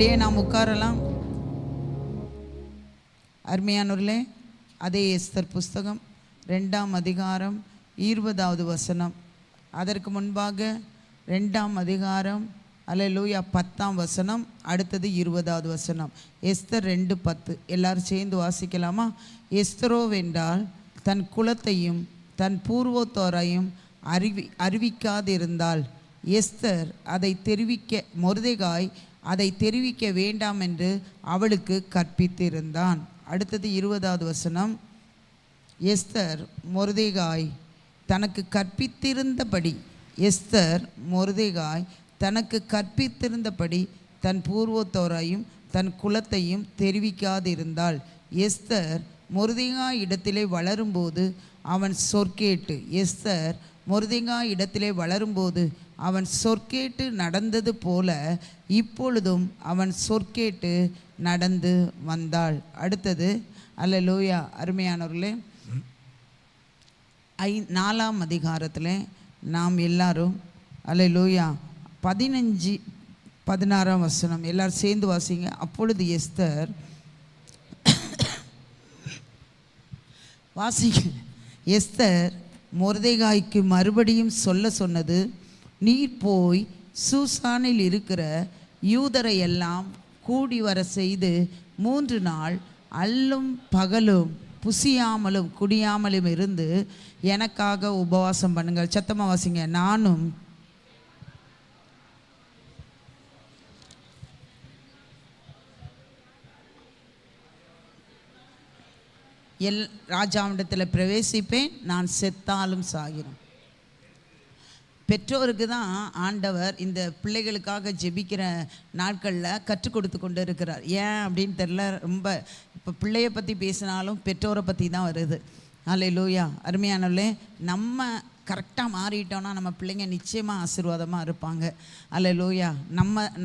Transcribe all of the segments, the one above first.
அப்படியே நாம் உட்காரலாம். அருமையானவர்களே, அதே எஸ்தர் புஸ்தகம் 2ஆம் அதிகாரம் 20வது வசனம். அதற்கு முன்பாக 2ஆம் அதிகாரம் அல்லேலூயா 10ஆம் வசனம், அடுத்தது 20வது வசனம். எஸ்தர் 2:10 எல்லாரும் சேர்ந்து வாசிக்கலாமா? எஸ்தரோவென்றால் தன் குலத்தையும் தன் பூர்வோத்தோரையும் அறிவிக்காதிருந்தால் எஸ்தர் அதை தெரிவிக்க மொர்தெகாய் அதை தெரிவிக்க வேண்டாம் என்று அவளுக்கு கற்பித்திருந்தான். அடுத்தது 20வது வசனம். எஸ்தர் மொர்தெகாய் தனக்கு கற்பித்திருந்தபடி எஸ்தர் மொர்தெகாய் தனக்கு கற்பித்திருந்தபடி தன் பூர்வோத்தோரையும் தன் குலத்தையும் தெரிவிக்காதிருந்தாள். எஸ்தர் மொர்தெகாய் இடத்திலே வளரும்போது அவன் சொற்கேட்டு எஸ்தர் மொர்தெகாய் இடத்திலே வளரும்போது அவன் சொற்கேட்டு நடந்தது போல இப்பொழுதும் அவன் சொற்கேட்டு நடந்து வந்தாள். அடுத்தது அல்லேலூயா. அருமையானவர்களே, 4ஆம் அதிகாரத்தில் நாம் எல்லாரும் அல்லேலூயா 15-16ஆம் வசனம் எல்லாரும் சேர்ந்து வாசிங்க. அப்பொழுது எஸ்தர் வாசிங்க. எஸ்தர் மொர்தெகாய்க்கு மறுபடியும் சொன்னது, நீர் போய் சூசானில் இருக்கிற யூதரை எல்லாம் கூடி வர செய்து 3 நாள் அல்லும் பகலும் புசியாமலும் குடியாமலும் இருந்து எனக்காக உபவாசம் பண்ணுங்கள். சத்தமாக வாசிங்க. நானும் ராஜாவிடத்தில் பிரவேசிப்பேன், நான் செத்தாலும் சாகிறேன். பெற்றோருக்கு தான் ஆண்டவர் இந்த பிள்ளைகளுக்காக ஜெபிக்கிற நாட்களில் கற்றுக் கொடுத்து கொண்டு இருக்கிறார். ஏன் அப்படின்னு தெரில. ரொம்ப இப்போ பிள்ளையை பற்றி பேசினாலும் பெற்றோரை பற்றி தான் வருது. அல்லேலூயா. அருமையானவர்களே, நம்ம கரெக்டாக மாறிட்டோன்னா நம்ம பிள்ளைங்க நிச்சயமாக ஆசீர்வாதமாக இருப்பாங்க. அல்லேலூயா.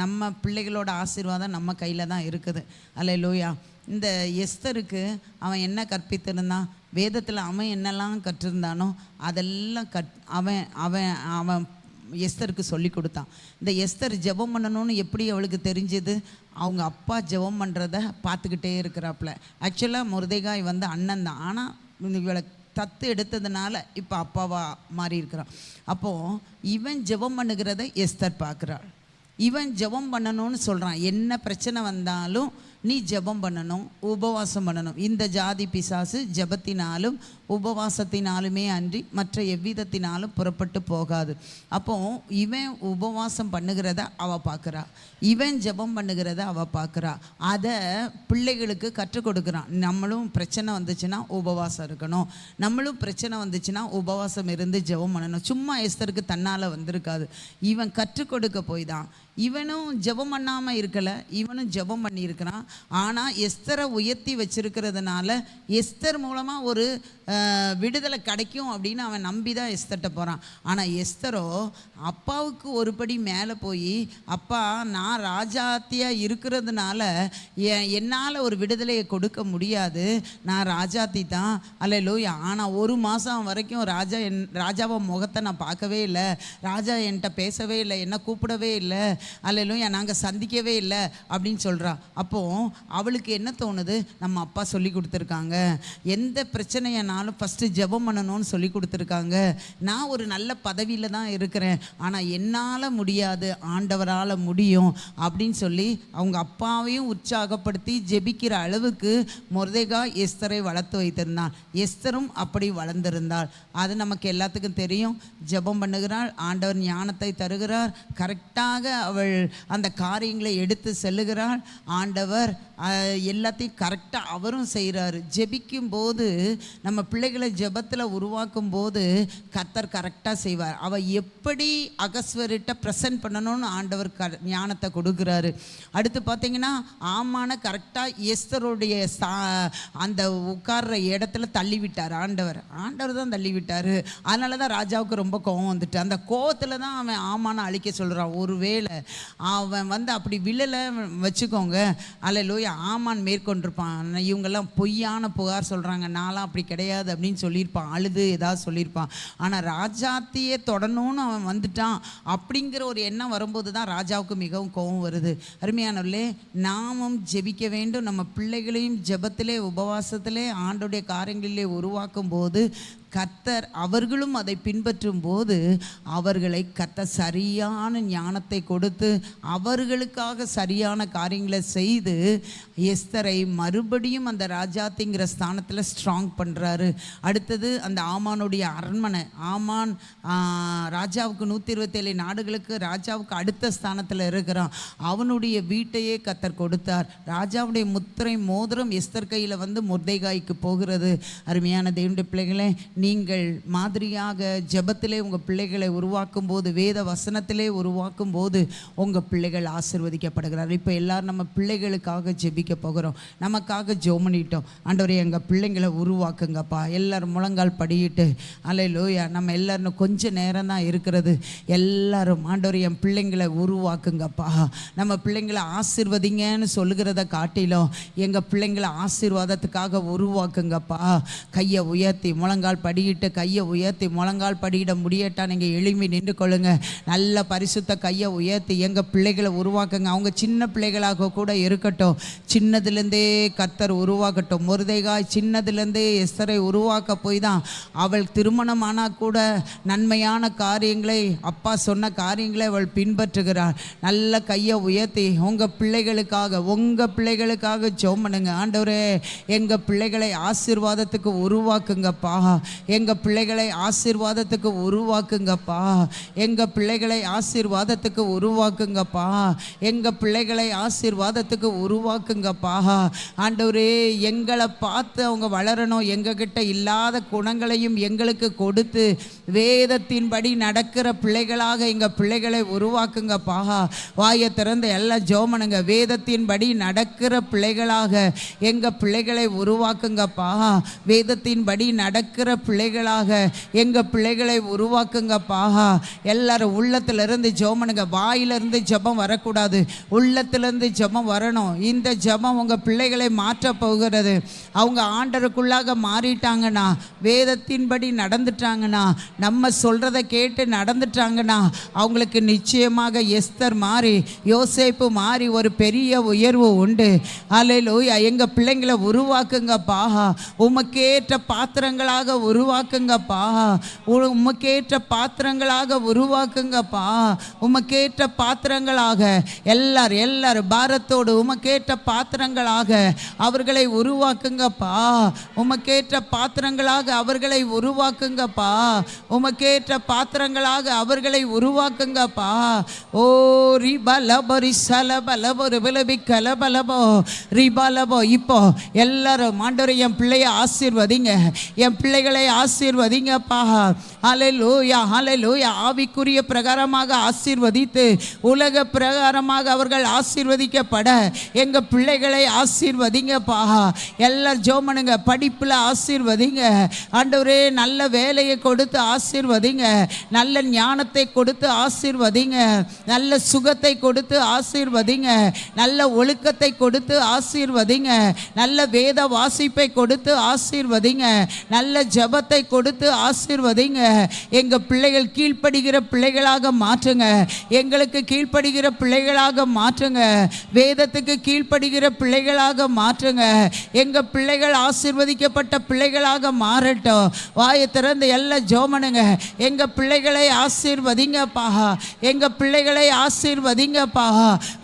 நம்ம பிள்ளைகளோட ஆசீர்வாதம் நம்ம கையில் தான் இருக்குது. அல்லேலூயா. இந்த எஸ்தருக்கு அவன் என்ன கற்பித்திருந்தான்? வேதத்தில் அவன் என்னெல்லாம் கற்றிருந்தானோ அதெல்லாம் அவன் எஸ்தருக்கு சொல்லி கொடுத்தான். இந்த எஸ்தர் ஜெபம் பண்ணணும்னு எப்படி அவளுக்கு தெரிஞ்சது? அவங்க அப்பா ஜெபம் பண்ணுறத பார்த்துக்கிட்டே இருக்கிறாப்புல. ஆக்சுவலாக மொர்தெகாய் அண்ணன் தான். ஆனால் இவளை தத்து எடுத்ததுனால இப்போ அப்பாவா மாறி இருக்கிறான். அப்போது இவன் ஜெபம் பண்ணுகிறத எஸ்தர் பார்க்குறாள். இவன் ஜெபம் பண்ணணும்னு சொல்கிறான். என்ன பிரச்சனை வந்தாலும் நீ ஜெபம் பண்ணணும், உபவாசம் பண்ணணும். இந்த ஜாதி பிசாசு ஜெபத்தினாலும் உபவாசத்தினாலுமே அன்றி மற்ற எவ்விதத்தினாலும் புறப்பட்டு போகாது. அப்போ இவன் உபவாசம் பண்ணுகிறத அவள் பார்க்குறா, இவன் ஜெபம் பண்ணுகிறத அவள் பார்க்குறா. அதை பிள்ளைகளுக்கு கற்றுக் கொடுக்குறான். நம்மளும் பிரச்சனை வந்துச்சுன்னா உபவாசம் இருக்கணும், நம்மளும் பிரச்சனை வந்துச்சுன்னா உபவாசம் இருந்து ஜெபம் பண்ணணும். சும்மா எஸ்தருக்கு தன்னால் வந்திருக்காது, இவன் கற்றுக் கொடுக்க போய் தான். இவனும் ஜெபம் பண்ணாமல் இருக்கலை, இவனும் ஜெபம் பண்ணியிருக்கிறான். ஆனால் எஸ்தரை உயர்த்தி வச்சிருக்கிறதுனால எஸ்தர் மூலமாக ஒரு விடுதலை கிடைக்கும் அப்படின்னு அவன் நம்பி தான் எஸ்தர்கிட்ட போகிறான். ஆனால் எஸ்தரோ அப்பாவுக்கு ஒரு படி மேலே போய், அப்பா நான் ராஜாத்தியாக இருக்கிறதுனால என்னால் ஒரு விடுதலையை கொடுக்க முடியாது, நான் ராஜாத்தி தான். அல்லேலூயா. ஆனால் 1 மாதம் வரைக்கும் ராஜாவை முகத்தை நான் பார்க்கவே இல்லை, ராஜா என்கிட்ட பேசவே இல்லை, என்னை கூப்பிடவே இல்லை, அல்லேலூயா, நாங்கள் சந்திக்கவே இல்லை அப்படின்னு சொல்கிறா. அப்போது அவளுக்கு என்ன தோணுது? நம்ம அப்பா சொல்லி கொடுத்துருக்காங்க, எந்த பிரச்சனையானாலும் ஃபஸ்ட்டு ஜெபம் பண்ணணும்னு சொல்லி கொடுத்துருக்காங்க. நான் ஒரு நல்ல பதவியில் தான் இருக்கிறேன், ஆனால் என்னால் முடியாது, ஆண்டவரால் முடியும் அப்படின்னு சொல்லி அவங்க அப்பாவையும் உற்சாகப்படுத்தி ஜெபிக்கிற அளவுக்கு மொர்தெகாய் எஸ்தரை வளர்த்து வைத்திருந்தான். எஸ்தரும் அப்படி வளர்ந்திருந்தாள். அது நமக்கு எல்லாத்துக்கும் தெரியும். ஜெபம் பண்ணுகிறாள், ஆண்டவர் ஞானத்தை தருகிறார், கரெக்டாக அவள் அந்த காரியங்களை எடுத்து செல்லுகிறாள். ஆண்டவர் எல்லாத்தையும் கரெக்டாக அவரும் செய்கிறாரு. ஜெபிக்கும் போது நம்ம பிள்ளைகளை ஜெபத்தில் உருவாக்கும் போது கர்த்தர் கரெக்டாக செய்வார். அவள் எப்படி அகஸ்வரிட்ட ப்ரெசன்ட் பண்ணணும்னு ஆண்டவர் ஞானத்தை கொடுக்குறாரு. அடுத்து பார்த்தீங்கன்னா ஆமான கரெக்டாக எஸ்தருடைய அந்த உட்கார்ற இடத்துல தள்ளி விட்டார் ஆண்டவர் தான் தள்ளி விட்டார். அதனால தான் ராஜாவுக்கு ரொம்ப கோவம் வந்துட்டு, அந்த கோவத்தில் தான் அவன் ஆமான அழிக்க சொல்கிறான். ஒருவேளை அவன் அப்படி விழலை வச்சுக்கோங்க, அல்லேலூயா, போய் ஆமான் மேற்கொண்டிருப்பான். இவங்கெல்லாம் பொய்யான புகார் சொல்கிறாங்க, நான்லாம் அப்படி கிடையாது அப்படின்னு சொல்லியிருப்பான், அழுது ஏதாவது சொல்லியிருப்பான். ஆனால் ராஜாத்தியே தொடணும்னு அவன் வந்துட்டான் அப்படிங்கிற ஒரு எண்ணம் வரும்போது தான் ராஜாவுக்கு மிகவும் கோபம் வருது. அருமையானவர்களே, நாமும் ஜெபிக்க வேண்டும். நம்ம பிள்ளைகளையும் ஜெபத்திலே உபவாசத்திலே ஆண்டோடைய காரியங்களிலே உருவாக்கும் போது கர்த்தர் அவர்களும் அதை பின்பற்றும் போது அவர்களை கர்த்தர் சரியான ஞானத்தை கொடுத்து அவர்களுக்காக சரியான காரியங்களை செய்து எஸ்தரை மறுபடியும் அந்த ராஜாத்திங்கிற ஸ்தானத்தில் ஸ்ட்ராங் பண்ணுறாரு. அடுத்தது அந்த ஆமானுடைய அரண்மனை. ஆமான் ராஜாவுக்கு 127 நாடுகளுக்கு ராஜாவுக்கு அடுத்த ஸ்தானத்தில் இருக்கிறான். அவனுடைய வீட்டையே கர்த்தர் கொடுத்தார். ராஜாவுடைய முத்திரை மோதிரம் எஸ்தர் கையில் வந்து மொர்தெகாய்க்கு போகிறது. அருமையான தேவனுடைய பிள்ளைகளே, நீங்கள் மாதிரியாக ஜெபத்திலே உங்கள் பிள்ளைகளை உருவாக்கும் போது, வேத வசனத்திலே உருவாக்கும் போது உங்கள் பிள்ளைகள் ஆசீர்வதிக்கப்படுகிறார். இப்போ எல்லாரும் நம்ம பிள்ளைகளுக்காக ஜெபிக்க போகிறோம். நமக்காக ஜெபம் பண்ணிட்டோம். ஆண்டவரே, எங்கள் பிள்ளைங்களை உருவாக்குங்கப்பா. எல்லாரும் முழங்கால் படியிட்டு அல்லேலூயா. நம்ம எல்லாரும் கொஞ்ச நேரம் தான் இருக்கிறது. எல்லாரும் ஆண்டவரே என் பிள்ளைங்களை உருவாக்குங்கப்பா, நம்ம பிள்ளைங்களை ஆசீர்வதிங்கன்னு சொல்லுகிறத காட்டிலும் எங்கள் பிள்ளைங்களை ஆசீர்வாதத்துக்காக உருவாக்குங்கப்பா. கையை உயர்த்தி முழங்கால் படியிட்டு, கையை உயர்த்தி முழங்கால் படியிட முடியட்டா நீங்கள் எழும்பி நின்று கொள்ளுங்க. நல்ல பரிசுத்த கையை உயர்த்தி எங்கள் பிள்ளைகளை உருவாக்குங்க. அவங்க சின்ன பிள்ளைகளாக கூட இருக்கட்டும், சின்னதுலேருந்தே கர்த்தர் உருவாக்கட்டும். மொர்தெகாய் சின்னதுலேருந்தே எஸ்தரை உருவாக்க போய் தான் அவள் திருமணமானால் கூட நன்மையான காரியங்களை, அப்பா சொன்ன காரியங்களை அவள் பின்பற்றுகிறாள். நல்ல கையை உயர்த்தி உங்கள் பிள்ளைகளுக்காக ஜெபம் பண்ணுங்க. ஆண்டவரே, எங்கள் பிள்ளைகளை ஆசீர்வாதத்துக்கு உருவாக்குங்கப்பா. எங்கள் பிள்ளைகளை ஆசீர்வாதத்துக்கு உருவாக்குங்கப்பா. எங்கள் பிள்ளைகளை ஆசீர்வாதத்துக்கு உருவாக்குங்கப்பா. எங்கள் பிள்ளைகளை ஆசீர்வாதத்துக்கு உருவாக்குங்கப்பா. ஆண்டவரே, எங்களை பார்த்து அவங்க வளரணும். எங்ககிட்ட இல்லாத குணங்களையும் எங்களுக்கு கொடுத்து வேதத்தின்படி நடக்கிற பிள்ளைகளாக எங்கள் பிள்ளைகளை உருவாக்குங்கப்பா. வாயை திறந்து எல்லாம் ஜெபம். வேதத்தின்படி நடக்கிற பிள்ளைகளாக எங்கள் பிள்ளைகளை உருவாக்குங்கப்பா. வேதத்தின்படி நடக்கிற பிள்ளைகளாக எங்கள் பிள்ளைகளை உருவாக்குங்கப்பா. எல்லாரும் உள்ளத்திலிருந்து ஜெபம் பண்ணுங்க. வாயிலிருந்து ஜெபம் வரக்கூடாது, உள்ளத்திலிருந்து ஜெபம் வரணும். இந்த ஜெபம் உங்கள் பிள்ளைகளை மாற்ற போகிறது. அவங்க ஆண்டருக்குள்ளாக மாறிட்டாங்கன்னா, வேதத்தின்படி நடந்துட்டாங்கன்னா, நம்ம சொல்கிறத கேட்டு நடந்துட்டாங்கன்னா, அவங்களுக்கு நிச்சயமாக எஸ்தர் மாறி யோசேப்பு மாறி ஒரு பெரிய உயர்வு உண்டு. அல்லேலூயா. எங்கள் பிள்ளைங்களை உருவாக்குங்கப்பா. உமக்கேற்ற பாத்திரங்களாக உருவாக்குங்கப்பா. உமக்கேற்ற பாத்திரங்களாக உருவாக்குங்கப்பா. உமக்கேற்ற பாத்திரங்களாக எல்லாரும் பாரத்தோடு உமக்கேற்ற பாத்திரங்களாக அவர்களை உருவாக்குங்கப்பா. உமக்கேற்ற பாத்திரங்களாக அவர்களை உருவாக்குங்கப்பா. உமக்கேற்ற பாத்திரங்களாக அவர்களை உருவாக்குங்கப்பா. ஓ ரிபலபரி சலபலபரு விலபி கலபலபோ ரிபலபோ. இப்போ எல்லாரும் ஆண்டவரே என் பிள்ளையை ஆசீர்வதிங்க, என் பிள்ளைகளை ஆசீர்வதிங்கப்பா. ஹல்லேலூயா, ஹல்லேலூயா. ஆவிக்குரிய பிரகாரமாக ஆசீர்வதித்து உலக பிரகாரமாக அவர்கள் ஆசீர்வதிக்கப்பட எங்கள் பிள்ளைகளை ஆசீர்வதிங்கப்பா. எல்லாரும் ஜெபம் பண்ணுங்க. படிப்பில் ஆசீர்வதிங்க ஆண்டவரே. நல்ல வேலையை கொடுத்து ஆசீர்வதிங்க, நல்ல ஞானத்தை கொடுத்து ஆசீர்வதிங்க, நல்ல சுகத்தை கொடுத்து ஆசீர்வதிங்க, நல்ல ஒழுக்கத்தை கொடுத்து ஆசீர்வதிங்க, நல்ல வேத வாசிப்பை கொடுத்து ஆசீர்வதிங்க, நல்ல ஜெபத்தை கொடுத்து ஆசீர்வதிங்க. எங்கள் பிள்ளைகள் கீழ்ப்படுகிற பிள்ளைகளாக மாற்றுங்க. எங்களுக்கு கீழ்ப்படுகிற பிள்ளைகளாக மாற்றுங்க. வேதத்துக்கு கீழ்ப்படுகிற பிள்ளைகளாக மாற்றுங்க. எங்கள் பிள்ளைகள் ஆசீர்வதிக்கப்பட்ட பிள்ளைகளாக மாறட்டும். வாயை திறந்து எல்லாம் ஜெபம் பண்ணுங்க. எங்கள் பிள்ளைகளை ஆசீர்வதிங்கப்பா. எங்கள் பிள்ளைகளை ஆசீர்வதிங்கப்பா.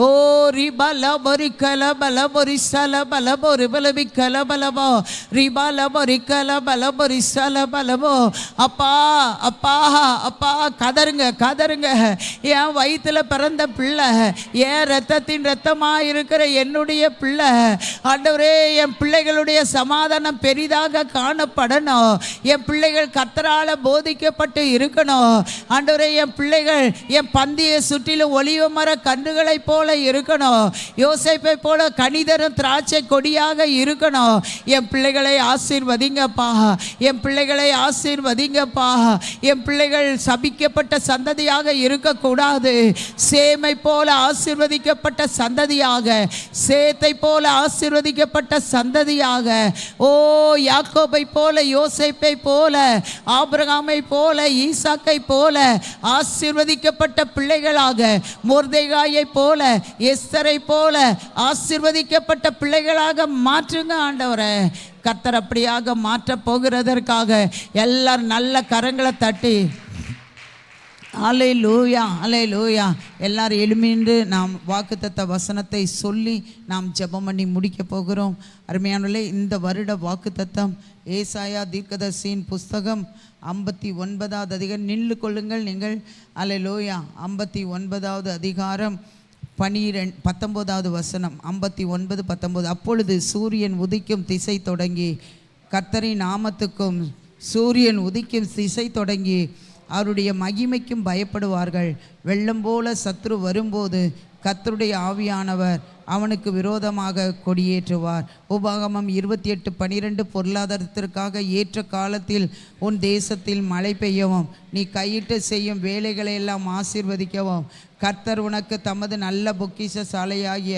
ஓ ரிபலபரி கலபலபரி சலபலபரி பலபி கலபலபோ ரிபலபரி கலபலபரி சலபலபோ. அப்பா அப்பா அப்பா, கதருங்க கதருங்க. என் வயிற்றுல பிறந்த பிள்ளை, என் ரத்தத்தின் ரத்தமாக இருக்கிற என்னுடைய பிள்ளை, ஆண்டவரே என் பிள்ளைகளுடைய சமாதானம் பெரிதாக காணப்படணும். என் பிள்ளைகள் கர்த்தரால் போதிக்கப்பட்டு இருக்கணும். ஆண்டவரே என் பிள்ளைகள் என் பந்தியை சுற்றிலும் ஒலிவ மர கன்றுகளைப் போல இருக்கணும். யோசேப்பை போல கனிதரும் திராட்சை கொடியாக இருக்கணும். என் பிள்ளைகளை ஆசீர்வதிங்கப்பா. என் பிள்ளைகளை ஆசீர்வதிங்கப்பா. என் பிள்ளைகள் சபிக்கப்பட்ட சந்ததியாக இருக்கக்கூடாது. சேமை போல ஆசீர்வதிக்கப்பட்ட சந்ததியாக, சேத்தை போல ஆசீர்வதிக்கப்பட்ட சந்ததியாக, ஓ யாக்கோபை போல, யோசேப்பை போல, ஆபிரகாமை போல, ஈசாக்கை போல ஆசீர்வதிக்கப்பட்ட பிள்ளைகளாக, மொர்தெகாயை போல, எஸ்தரை போல ஆசீர்வதிக்கப்பட்ட பிள்ளைகளாக மாற்றுங்க ஆண்டவரே. கர்த்தர் அப்படியாக மாற்றப் போகிறதற்காக எல்லாரும் நல்ல கரங்களை தட்டி அல்லேலூயா அல்லேலூயா எல்லாரும் எழுமின்று நாம் வாக்குத்தத்த வசனத்தை சொல்லி நாம் ஜெபம் பண்ணி முடிக்க போகிறோம். அருமையானவர்களே, இந்த வருட வாக்குத்தத்தம் ஏசாயா தீர்க்கதரிசியின் புஸ்தகம் 59வது அதிகாரம். நின்று கொள்ளுங்கள் நீங்கள். அல்லேலூயா. 59வது அதிகாரம் 19வது வசனம். 59:19. அப்பொழுது சூரியன் உதிக்கும் திசை தொடங்கி, கர்த்தரின் நாமத்துக்கும் சூரியன் உதிக்கும் திசை தொடங்கி அவருடைய மகிமைக்கும் பயப்படுவார்கள். வெள்ளம் போல சத்ரு வரும்போது கர்த்தருடைய ஆவியானவர் அவனுக்கு விரோதமாக கொடியேற்றுவார். உபாகமம் 28:12. பொருளாதாரத்திற்காக ஏற்ற காலத்தில் உன் தேசத்தில் மழை பெய்யவும், நீ கையிட்டு செய்யும் வேலைகளை எல்லாம் ஆசீர்வதிக்கவும் கர்த்தர் உனக்கு தமது நல்ல பொக்கிஷ சாலையாகிய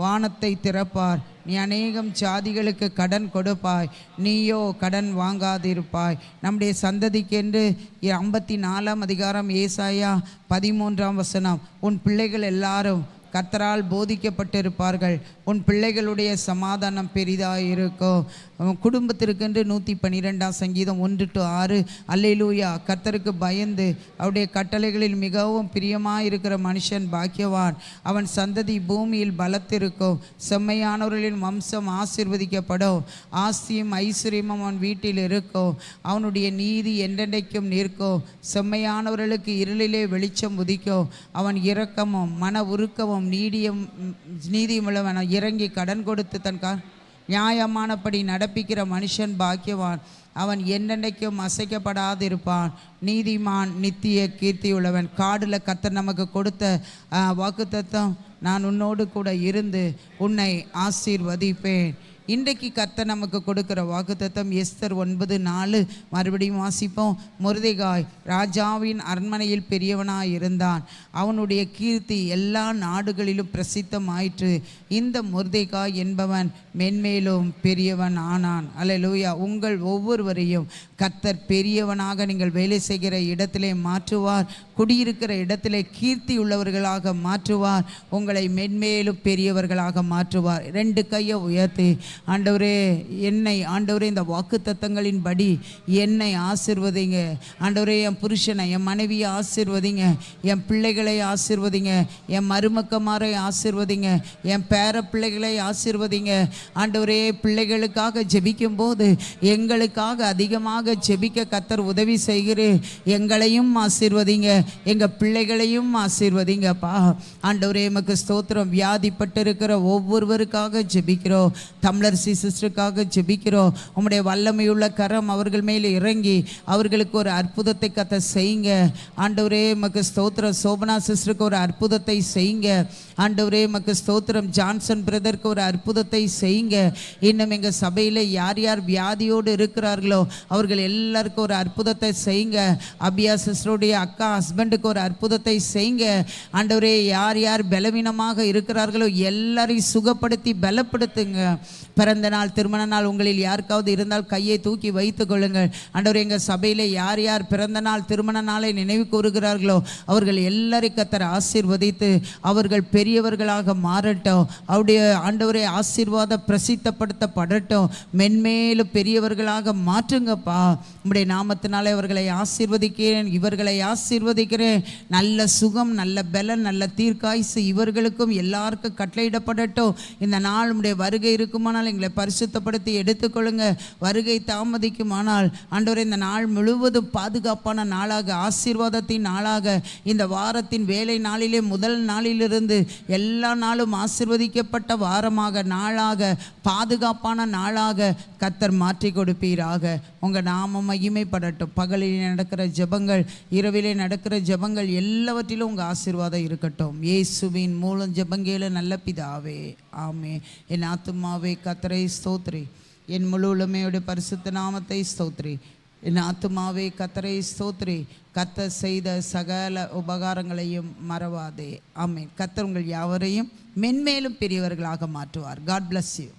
வானத்தை திறப்பார். நீ அநேகம் ஜாதிகளுக்கு கடன் கொடுப்பாய், நீயோ கடன் வாங்காதிருப்பாய். நம்முடைய சந்ததிக்கென்று 54ஆம் அதிகாரம் ஏசாயா 13ஆம் வசனம். உன் பிள்ளைகள் எல்லாரும் கர்த்தரால் போதிக்கப்பட்டிருப்பார்கள். உன் பிள்ளைகளுடைய சமாதானம் பெரிதாக இருக்கும். குடும்பத்திற்கென்று 112ஆம் சங்கீதம் 1-6. அல்லேலூயா. கர்த்தருக்கு பயந்து அவருடைய கட்டளைகளில் மிகவும் பிரியமாக இருக்கிற மனுஷன் பாக்கியவான். அவன் சந்ததி பூமியில் பலத்திருக்கும். செம்மையானவர்களின் வம்சம் ஆசீர்வதிக்கப்படும். ஆஸ்தியும் ஐஸ்வர்யமும் அவன் வீட்டில் இருக்கும். அவனுடைய நீதி என்றென்றைக்கும் நிற்கும். செம்மையானவர்களுக்கு இருளிலே வெளிச்சம் உதிக்கும். அவன் இரக்கமும் மன உருக்கமும் நீதியுமுள்ளவன். இறங்கி கடன் கொடுத்து தன் நியாயமானபடி நடப்பிக்கிற மனுஷன் பாக்கியவான். அவன் என்னென்னைக்கும் அசைக்கப்படாதிருப்பான். நீதிமான் நித்திய கீர்த்தியுள்ளவன். காடில் கர்த்தர் நமக்கு கொடுத்த வாக்குத்தத்தம், நான் உன்னோடு கூட இருந்து உன்னை ஆசீர்வதிப்பேன். இன்றைக்கு கர்த்தர் நமக்கு கொடுக்கிற வாக்குத்தத்தம் எஸ்தர் 9:4. மறுபடியும் வாசிப்போம். மொர்தெகாய் ராஜாவின் அரண்மனையில் பெரியவனாய் இருந்தான். அவனுடைய கீர்த்தி எல்லா நாடுகளிலும் பிரசித்தமாயிற்று. இந்த மொர்தெகாய் என்பவன் மென்மேலும் பெரியவன் ஆனான். அல்லேலூயா. உங்கள் ஒவ்வொருவரையும் கர்த்தர் பெரியவனாக நீங்கள் வேலை செய்கிற இடத்திலே மாற்றுவார். குடியிருக்கிற இடத்திலே கீர்த்தி உள்ளவர்களாக மாற்றுவார். உங்களை மென்மேலும் பெரியவர்களாக மாற்றுவார். 2 கையை உயர்த்தி, ஆண்டவரே என்னை, ஆண்டவரே இந்த வாக்கு தத்தங்களின்படி என்னை ஆசீர்வதிங்க. ஆண்டவரே என் புருஷனை, என் மனைவியை ஆசீர்வதிங்க, என் பிள்ளைகளை ஆசீர்வதிங்க, என் மருமக்கமாரை ஆசீர்வதிங்க, என் பேர பிள்ளைகளை ஆசீர்வதிங்க. ஆண்டவரே பிள்ளைகளுக்காக ஜெபிக்கும் போது எங்களுக்காக அதிகமாக ஜெபிக்க கர்த்தர் உதவி செய்கிறேன். எங்களையும் ஆசீர்வதிங்க, எங்கள் பிள்ளைகளையும் ஆசீர்வதிங்கப்பா. ஆண்டவரே எமக்கு ஸ்தோத்திரம். வியாதிப்பட்டிருக்கிற ஒவ்வொருவருக்காக ஜெபிக்கிறோம். தமிழரசி சிஸ்டருக்காக ஜெபிக்கிறோம். உம்முடைய வல்லமையுள்ள கரம் அவர்கள் மேலே இறங்கி அவர்களுக்கு ஒரு அற்புதத்தை கர்த்தர் செய்யுங்க. ஆண்டவரே எமக்கு ஸ்தோத்திரம். சோபனா சிஸ்டருக்கு ஒரு அற்புதத்தை செய்யுங்க. ஆண்டவரே எமக்கு ஸ்தோத்திரம். ஜான்சன் பிரதருக்கு ஒரு அற்புதத்தை செய்யுங்க. இன்னும் எங்கள் சபையில் யார் யார் வியாதியோடு இருக்கிறார்களோ அவர்கள் எல்லாருக்கும் ஒரு அற்புதத்தை செய்யுங்க. அபியா சிஸ்டருடைய அக்கா ஹஸ்பண்டுக்கு ஒரு அற்புதத்தை செய்யுங்க. ஆண்டவரே யார் யார் பலவீனமாக இருக்கிறார்களோ எல்லாரையும் சுகப்படுத்தி பலப்படுத்துங்க. பிறந்த நாள், திருமண நாள் உங்களில் யாருக்காவது இருந்தால் கையை தூக்கி வைத்து கொள்ளுங்கள். ஆண்டவரே எங்கள் சபையில் யார் யார் பிறந்த நாள், திருமண நாளை நினைவு கூறுகிறார்களோ அவர்கள் எல்லாரையும் கர்த்தர் ஆசீர்வதித்து அவர்கள் பெரியவர்களாக மாறட்டும். அவருடைய ஆண்டவரே ஆசீர்வாத பிரசித்தப்படுத்தப்படட்டும். மென்மேலும் பெரியவர்களாக மாற்றுங்கப்பா. உம்முடைய நாமத்தினாலே அவர்களை ஆசீர்வதிக்கிறேன், இவர்களை ஆசீர்வதிக்கிறேன். நல்ல சுகம், நல்ல பலன், நல்ல தீர்க்காயுசு இவர்களுக்கும் எல்லாருக்கும் கட்டளையிடப்படட்டும். இந்த நாள் உம்முடைய வருகை இருக்குமானால் எங்களை பரிசுத்தப்படுத்தி எடுத்துக்கொள்ளுங்க. வருகை தாமதிக்குமானால் ஆண்டவரே இந்த நாள் முழுவதும் பாதுகாப்பான நாளாக, ஆசீர்வாதத்தின் நாளாக, இந்த வாரத்தின் வேலை நாளிலே முதல் நாளிலிருந்து எல்லா நாளும் ஆசீர்வதிக்கப்பட்ட வாரமாக, நாளாக, பாதுகாப்பான நாளாக கர்த்தர் மாற்றி கொடுப்பீராக. உங்கள் நாமம் மகிமைப்படட்டும். பகலில் நடக்கிற ஜெபங்கள், இரவிலே நடக்கிற ஜெபங்கள் எல்லாவற்றிலும் உங்கள் ஆசீர்வாதம் இருக்கட்டும். இயேசுவின் மூலம் ஜெபங்கேள நல்ல பிதாவே, ஆமே. என் ஆத்துமாவே கர்த்தரை ஸ்தோத்திரி, என் முழு உலமையோட பரிசுத்த நாமத்தை ஸ்தோத்திரி. என் ஆத்துமாவே கர்த்தரை ஸ்தோத்திரி, கர்த்தர் செய்த சகல உபகாரங்களையும் மறவாதே. ஆமென். கர்த்தர் உங்கள் யாவரையும் மென்மேலும் பெரியவர்களாக மாற்றுவார். God bless you.